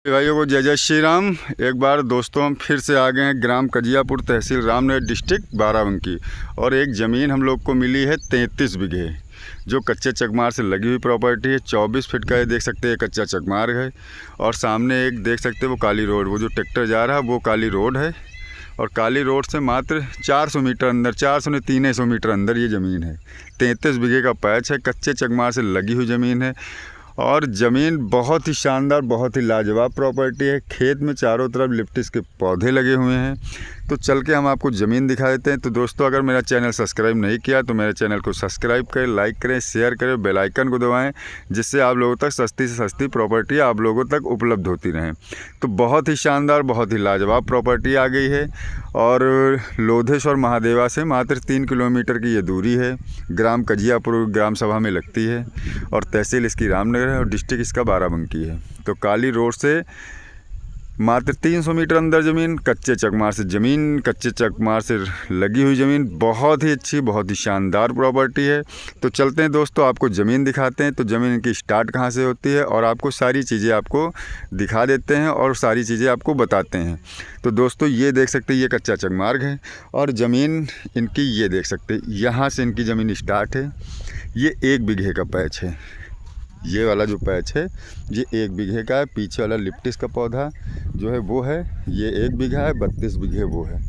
भाइयों को जय जय श्री राम। एक बार दोस्तों हम फिर से आ गए हैं ग्राम कजियापुर, तहसील रामनगर, डिस्ट्रिक्ट बाराबंकी। और एक ज़मीन हम लोग को मिली है 33 बीघे, जो कच्चे चकमार से लगी हुई प्रॉपर्टी है। 24 फीट का ये देख सकते हैं कच्चा चकमार है। और सामने एक देख सकते हैं वो काली रोड, वो जो ट्रैक्टर जा रहा है वो काली रोड है। और काली रोड से मात्र 400 मीटर अंदर, 400 नहीं 300 मीटर अंदर ये ज़मीन है। 33 बीघे का पैच है, कच्चे चकमार से लगी हुई ज़मीन है। और ज़मीन बहुत ही शानदार, बहुत ही लाजवाब प्रॉपर्टी है। खेत में चारों तरफ लिप्टिस के पौधे लगे हुए हैं। तो चल के हम आपको ज़मीन दिखा देते हैं। तो दोस्तों, अगर मेरा चैनल सब्सक्राइब नहीं किया तो मेरे चैनल को सब्सक्राइब करें, लाइक करें, शेयर करें, बेल आइकन को दबाएं, जिससे आप लोगों तक सस्ती से सस्ती प्रॉपर्टी आप लोगों तक उपलब्ध होती रहें। तो बहुत ही शानदार, बहुत ही लाजवाब प्रॉपर्टी आ गई है। और लोधेश्वर महादेवा से मात्र 3 किलोमीटर की ये दूरी है। ग्राम कजियापुर ग्राम सभा में लगती है और तहसील इसकी रामनगर है और डिस्ट्रिक्ट इसका बाराबंकी है। तो काली रोड से मात्र 300 मीटर अंदर ज़मीन, कच्चे चकमार से ज़मीन, कच्चे चकमार से लगी हुई ज़मीन, बहुत ही अच्छी, बहुत ही शानदार प्रॉपर्टी है। तो चलते हैं दोस्तों, आपको ज़मीन दिखाते हैं। तो ज़मीन की स्टार्ट कहाँ से होती है और आपको सारी चीज़ें आपको दिखा देते हैं और सारी चीज़ें आपको बताते हैं। तो दोस्तों, ये देख सकते हैं ये कच्चा चकमार्ग है और ज़मीन इनकी ये देख सकते हैं, यहाँ से इनकी ज़मीन स्टार्ट है। ये 1 बीघे का पैच है। ये वाला जो पैच है ये 1 बीघे का है। पीछे वाला लिप्टिस का पौधा जो है वो है, ये 1 बीघा है, 32 बीघे वो है।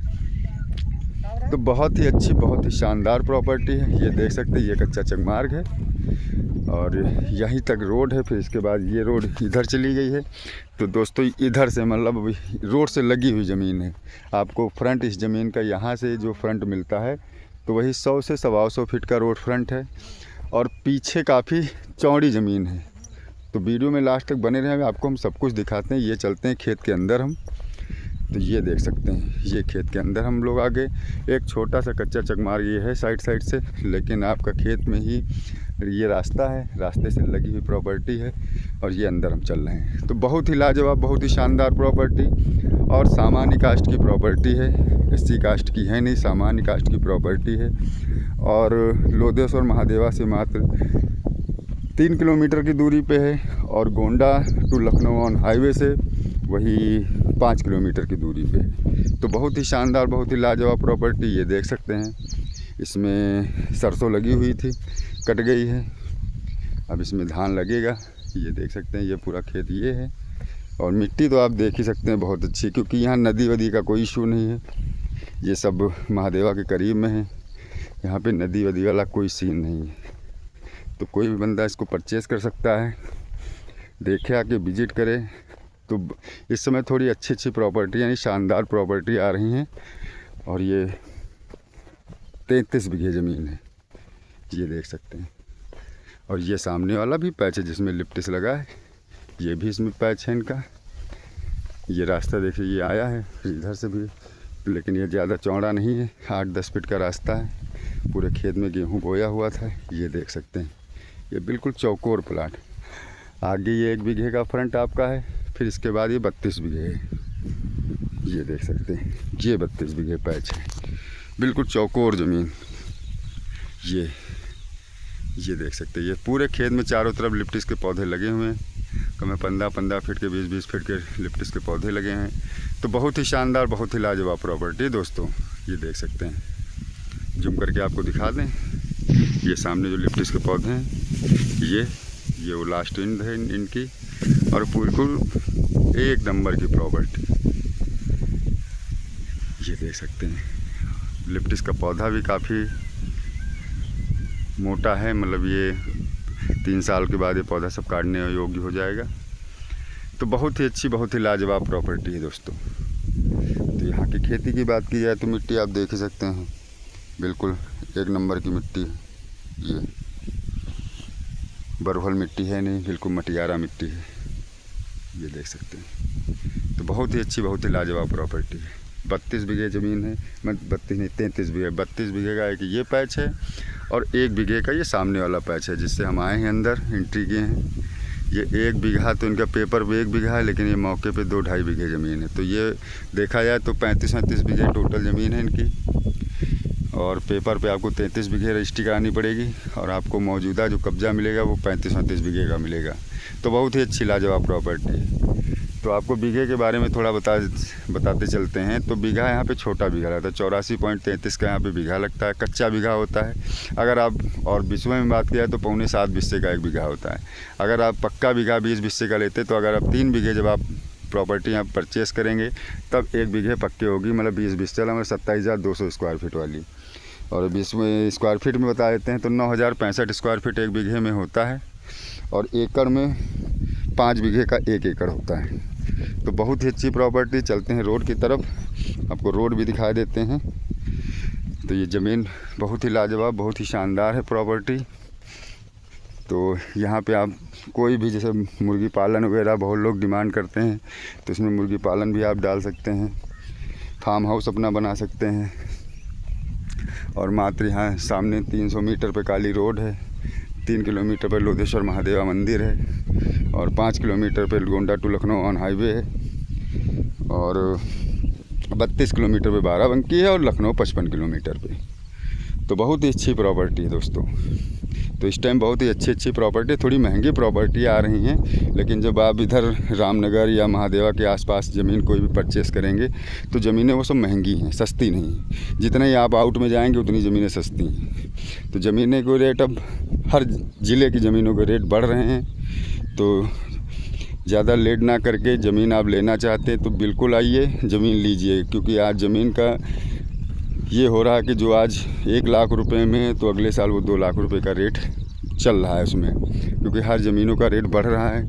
तो बहुत ही अच्छी, बहुत ही शानदार प्रॉपर्टी है। ये देख सकते हैं ये कच्चा चकमार्ग है और यहीं तक रोड है। फिर इसके बाद ये रोड इधर चली गई है। तो दोस्तों, इधर से मतलब रोड से लगी हुई ज़मीन है। आपको फ्रंट इस ज़मीन का यहाँ से जो फ्रंट मिलता है तो वही 100 से 125 फीट का रोड फ्रंट है। और पीछे काफ़ी चौड़ी ज़मीन है। तो वीडियो में लास्ट तक बने रहें, आपको हम सब कुछ दिखाते हैं। ये चलते हैं खेत के अंदर हम। तो ये देख सकते हैं ये खेत के अंदर हम लोग आगे, एक छोटा सा कच्चा चकमार ये है साइड से, लेकिन आपका खेत में ही ये रास्ता है, रास्ते से लगी हुई प्रॉपर्टी है। और ये अंदर हम चल रहे हैं। तो बहुत ही लाजवाब, बहुत ही शानदार प्रॉपर्टी और सामान्य कास्ट की प्रॉपर्टी है। एससी कास्ट की है नहीं, सामान्य कास्ट की प्रॉपर्टी है। और लोधेश्वर महादेवा से मात्र 3 किलोमीटर की दूरी पे है। और Gonda to Lucknow on highway से वही 5 किलोमीटर की दूरी पे है। तो बहुत ही शानदार, बहुत ही लाजवाब प्रॉपर्टी। ये देख सकते हैं इसमें सरसों लगी हुई थी, कट गई है। अब इसमें धान लगेगा। ये देख सकते हैं ये पूरा खेत ये है। और मिट्टी तो आप देख ही सकते हैं बहुत अच्छी, क्योंकि यहाँ नदी वदी का कोई इशू नहीं है। ये सब महादेवा के करीब में है, यहाँ पे नदी वदी वाला कोई सीन नहीं है। तो कोई भी बंदा इसको परचेज़ कर सकता है, देखे, आके विजिट करे। तो इस समय थोड़ी अच्छी अच्छी प्रॉपर्टी, यानी शानदार प्रॉपर्टी आ रही हैं। और ये 33 बीघे ज़मीन है, ये देख सकते हैं। और ये सामने वाला भी पैच है जिसमें लिप्टिस लगा है, ये भी इसमें पैच है इनका। ये रास्ता देखिए, ये आया है फिर इधर से भी, लेकिन ये ज़्यादा चौड़ा नहीं है, 8-10 फीट का रास्ता है। पूरे खेत में गेहूँ बोया हुआ था। ये देख सकते हैं ये बिल्कुल चौकोर प्लाट। आगे ये 1 बीघे का फ्रंट आपका है, फिर इसके बाद ये 32 बीघे है। ये देख सकते हैं ये 32 बीघे पैच है, बिल्कुल चौकोर ज़मीन। ये देख सकते हैं ये पूरे खेत में चारों तरफ लिप्टिस के पौधे लगे हुए हैं। कम 15-15 फीट के, 20-20 फीट के लिप्टिस के पौधे लगे हैं। तो बहुत ही शानदार, बहुत ही लाजवाब प्रॉपर्टी है दोस्तों। ये देख सकते हैं, जूम करके आपको दिखा दें। ये सामने जो लिप्टिस के पौधे हैं ये वो लास्ट एंड है इनकी। और बिल्कुल 1 नंबर की प्रॉपर्टी। ये देख सकते हैं लिप्टिस का पौधा भी काफ़ी मोटा है, मतलब ये 3 साल के बाद ये पौधा सब काटने योग्य हो जाएगा। तो बहुत ही अच्छी, बहुत ही लाजवाब प्रॉपर्टी है दोस्तों। तो यहाँ की खेती की बात की जाए तो मिट्टी आप देख ही सकते हैं, बिल्कुल 1 नंबर की मिट्टी। ये बरहल मिट्टी है नहीं, बिल्कुल मटियारा मिट्टी है। ये देख सकते हैं। तो बहुत ही अच्छी, बहुत ही लाजवाब प्रॉपर्टी है। 32 बीघे ज़मीन है, मतलब 32 नहीं 33 बीघे। 32 बीघे का एक ये पैच है और 1 बीघे का ये सामने वाला पैच है, जिससे हम आए हैं अंदर, एंट्री किए हैं। ये 1 बीघा तो इनका पेपर पे 1 बीघा है, लेकिन ये मौके पे 2-2.5 बीघे ज़मीन है। तो ये देखा जाए तो 35-37 बीघे टोटल ज़मीन है इनकी। और पेपर पे आपको 33 बीघे रजिस्ट्री करानी पड़ेगी और आपको मौजूदा जो कब्ज़ा मिलेगा वो 35-37 बीघे का मिलेगा। तो बहुत ही अच्छी लाजवाब प्रॉपर्टी है। तो आपको बीघे के बारे में थोड़ा बताते चलते हैं। तो बीघा यहाँ पे छोटा बीघा लगता है, 84.33 का यहाँ पे बीघा लगता है, कच्चा बीघा होता है। अगर आप और बिस्वे में बात किया तो 6.25 बिस्से का एक बीघा होता है। अगर आप पक्का बीघा 20 बिस्से का लेते तो अगर आप 3 बीघे जब आप प्रॉपर्टी यहाँ परचेस करेंगे तब 1 बीघे पक्के होगी, मतलब 20 बिस्से मतलब 27,200 स्क्वायर फीट वाली। और 20 स्क्वायर फीट में बता देते हैं तो 9,065 स्क्वायर फीट 1 बीघे में होता है। और एकड़ में 5 बीघे का 1 एकड़ होता है। तो बहुत ही अच्छी प्रॉपर्टी। चलते हैं रोड की तरफ, आपको रोड भी दिखा देते हैं। तो ये ज़मीन बहुत ही लाजवाब, बहुत ही शानदार है प्रॉपर्टी। तो यहाँ पे आप कोई भी, जैसे मुर्गी पालन वगैरह बहुत लोग डिमांड करते हैं, तो इसमें मुर्गी पालन भी आप डाल सकते हैं, फार्म हाउस अपना बना सकते हैं। और मात्र यहाँ सामने 300 मीटर पे काली रोड है, 3 किलोमीटर पर लोधेश्वर महादेवा मंदिर है और 5 किलोमीटर पर Gonda to Lucknow on highway है और 32 किलोमीटर पे बाराबंकी है और लखनऊ 55 किलोमीटर पे। तो बहुत ही अच्छी प्रॉपर्टी है दोस्तों। तो इस टाइम बहुत ही अच्छी प्रॉपर्टी, थोड़ी महंगी प्रॉपर्टी आ रही हैं, लेकिन जब आप इधर रामनगर या महादेवा के आसपास ज़मीन कोई भी परचेस करेंगे तो ज़मीनें वो सब महंगी हैं, सस्ती नहीं। जितने ही आप आउट में जाएंगे उतनी ज़मीनें सस्ती हैं। तो ज़मीनें के रेट अब हर ज़िले की ज़मीनों के रेट बढ़ रहे हैं। तो ज़्यादा लेट ना करके ज़मीन आप लेना चाहते हैं तो बिल्कुल आइए, ज़मीन लीजिए। क्योंकि आज ज़मीन का ये हो रहा है कि जो आज 1 लाख रुपए में है तो अगले साल वो 2 लाख रुपए का रेट चल रहा है उसमें, क्योंकि हर ज़मीनों का रेट बढ़ रहा है।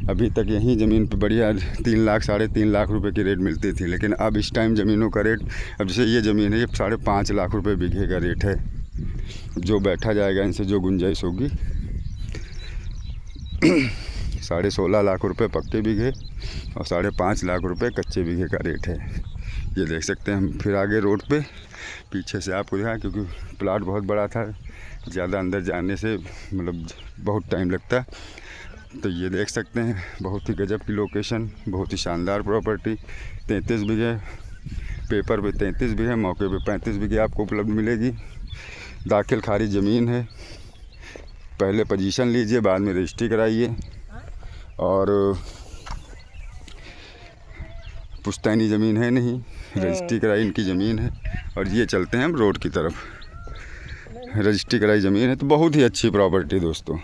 अभी तक यहीं ज़मीन पे बढ़िया 3 लाख 3.5 लाख रुपए की रेट मिलती थी, लेकिन अब इस टाइम ज़मीनों का रेट, अब जैसे ये ज़मीन है ये 5.5 लाख रुपए बीघे का रेट है। जो बैठा जाएगा इनसे जो गुंजाइश होगी 16.5 लाख रुपए पक्के बीघे और 5.5 लाख रुपए कच्चे बीघे का रेट है। ये देख सकते हैं हम फिर आगे रोड पे पीछे से आपको दिखा, क्योंकि प्लाट बहुत बड़ा था, ज़्यादा अंदर जाने से मतलब बहुत टाइम लगता है। तो ये देख सकते हैं बहुत ही गजब की लोकेशन, बहुत ही शानदार प्रॉपर्टी। 33 बीघे पेपर पे 33 बीघे, मौके पे 35 बीघे आपको उपलब्ध मिलेगी। दाखिल खारिज ज़मीन है, पहले पोजीशन लीजिए, बाद में रजिस्ट्री कराइए। और पुश्तैनी ज़मीन है नहीं, रजिस्ट्री कराई इनकी ज़मीन है। और ये चलते हैं हम रोड की तरफ, रजिस्ट्री कराई ज़मीन है। तो बहुत ही अच्छी प्रॉपर्टी दोस्तों।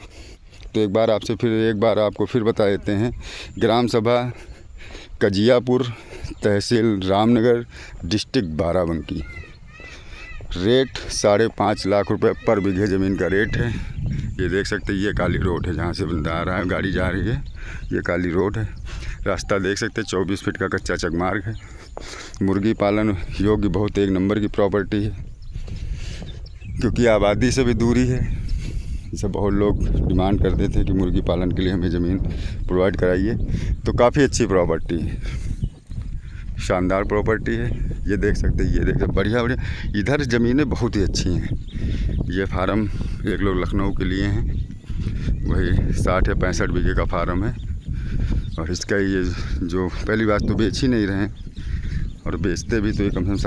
तो एक बार आपको फिर बता देते हैं, ग्राम सभा कजियापुर, तहसील रामनगर, डिस्ट्रिक्ट बाराबंकी। रेट 5.5 लाख रुपए पर बीघे ज़मीन का रेट है। ये देख सकते हैं, ये काली रोड है जहाँ से बंदा आ रहा है, गाड़ी जा रही है, ये काली रोड है। रास्ता देख सकते हैं, 24 फीट का कच्चा चगमार्ग है। मुर्गी पालन योग्य बहुत एक नंबर की प्रॉपर्टी है, क्योंकि आबादी से भी दूरी है। जैसे बहुत लोग डिमांड करते थे कि मुर्गी पालन के लिए हमें ज़मीन प्रोवाइड कराइए, तो काफ़ी अच्छी प्रॉपर्टी है, शानदार प्रॉपर्टी है। ये देख सकते हैं, ये देख सकते बढ़िया इधर ज़मीनें बहुत ही अच्छी हैं। ये फार्म एक लोग लखनऊ के लिए हैं, वही 60 या 65 बीघे का फार्म है। और इसका ये जो पहली बात तो बेच ही नहीं रहे हैं, और बेचते भी तो ये कम से कम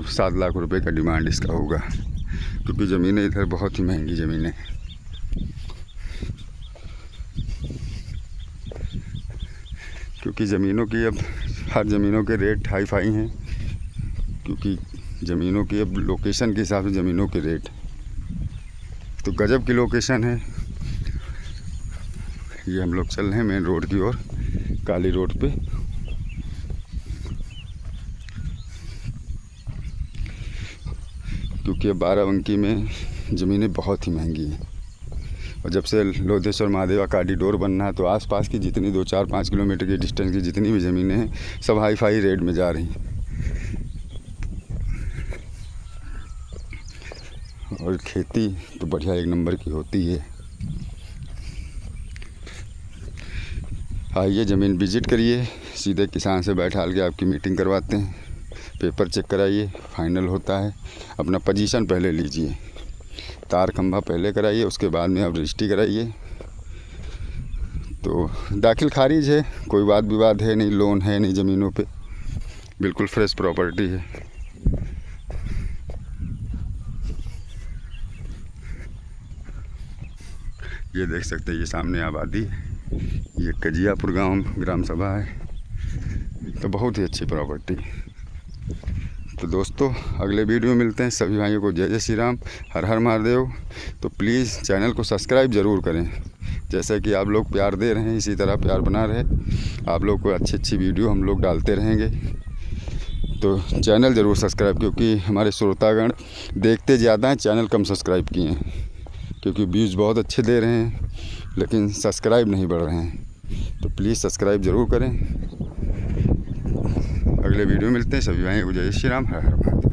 7 लाख रुपए का डिमांड इसका होगा, क्योंकि ज़मीनें इधर बहुत ही महंगी ज़मीनें हैं। क्योंकि ज़मीनों की अब हर ज़मीनों के रेट हाई फाई हैं, क्योंकि ज़मीनों की अब लोकेशन के हिसाब से ज़मीनों के रेट, तो गजब की लोकेशन है। ये हम लोग चल रहे हैं मेन रोड की ओर, काली रोड पे। क्योंकि अब बाराबंकी में ज़मीनें बहुत ही महंगी हैं, और जब से लोधेश्वर महादेवा कॉरिडोर बनना है तो आसपास की जितनी 2-4-5 किलोमीटर के डिस्टेंस की जितनी भी ज़मीनें हैं सब हाई फाई रेट में जा रही हैं। और खेती तो बढ़िया एक नंबर की होती है। आइए ज़मीन विजिट करिए, सीधे किसान से बैठाल के आपकी मीटिंग करवाते हैं, पेपर चेक कराइए, फाइनल होता है। अपना पोजीशन पहले लीजिए, तार खंभा पहले कराइए, उसके बाद में आप रजिस्ट्री कराइए। तो दाखिल खारिज है, कोई वाद विवाद है नहीं, लोन है नहीं ज़मीनों पे, बिल्कुल फ्रेश प्रॉपर्टी है। ये देख सकते हैं, ये सामने आबादी है। ये कजियापुर गांव ग्राम सभा है, तो बहुत ही अच्छी प्रॉपर्टी। तो दोस्तों अगले वीडियो में मिलते हैं। सभी भाइयों को जय जय श्री राम, हर हर महादेव। तो प्लीज़ चैनल को सब्सक्राइब ज़रूर करें, जैसे कि आप लोग प्यार दे रहे हैं इसी तरह प्यार बना रहे। आप लोग को अच्छी अच्छी वीडियो हम लोग डालते रहेंगे, तो चैनल ज़रूर सब्सक्राइब, क्योंकि हमारे श्रोतागण देखते ज़्यादा हैं, चैनल कम सब्सक्राइब किए हैं, क्योंकि व्यूज़ बहुत अच्छे दे रहे हैं लेकिन सब्सक्राइब नहीं बढ़ रहे हैं। तो प्लीज़ सब्सक्राइब ज़रूर करें। अगले वीडियो मिलते हैं। सभी भाई को जय श्री राम, हर हर महादेव।